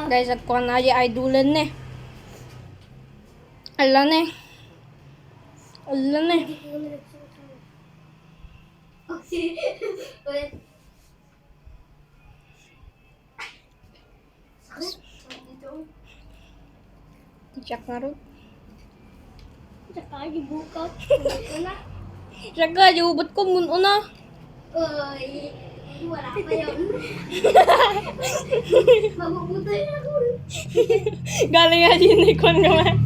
Guys, ako na idolan ne. Ala ne. Ala ne. Tiyak nga rin. Tsaka gibukat. Tiyak nga, diubot ko muna na. Uy, wala pa yun. Mabubutay na ako. Galing nga sinikon ka man.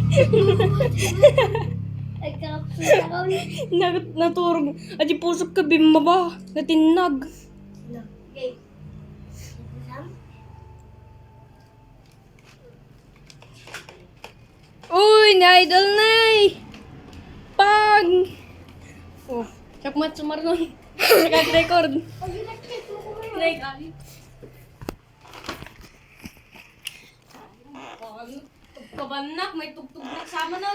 Nagkakapsun ako. Naturog. Adi pusok ka bimba ba? Natinag. Okay. Uy, na-idol na eh. Pag! Oh, sakmat sumarnon. Nag-record. Like, pagkabanak, may tugtog-tug sama na.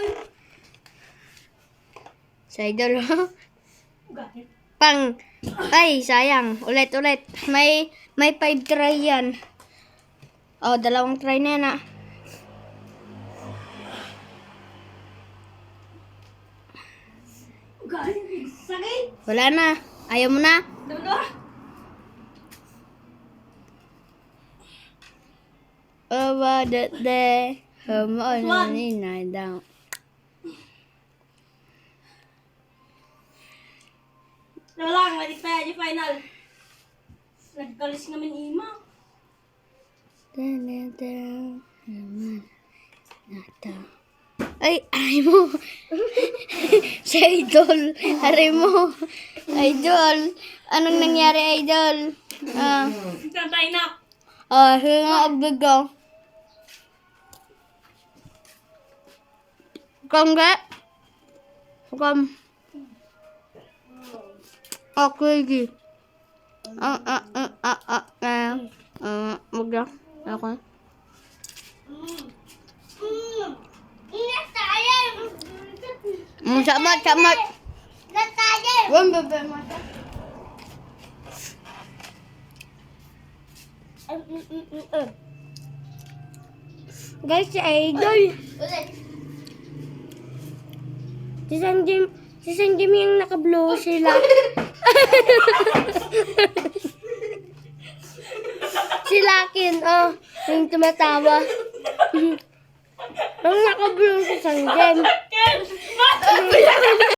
Sa idol, Pang! Ay, sayang. Ulit. May 5 try yan. Oh, 2 try na yan ah. Sakit! Wala na. Ayaw mo na. Over the day, come on night down. Lang, mali pa yung final. Nagkalis namin ima. Ay mo. Si Idol. Hari mo. Idol. Anong nangyari, Idol? Tantay na. Sige nga, agbigaw. Kangga? Kam. Okay, gi. Magda. Ako. Samat. Wan bebe mata. Guys, si Idol. Si Sanjim yung naka-blue sila. Si Lakin, yung tumatawa. Yung naka-blue si Sanjim.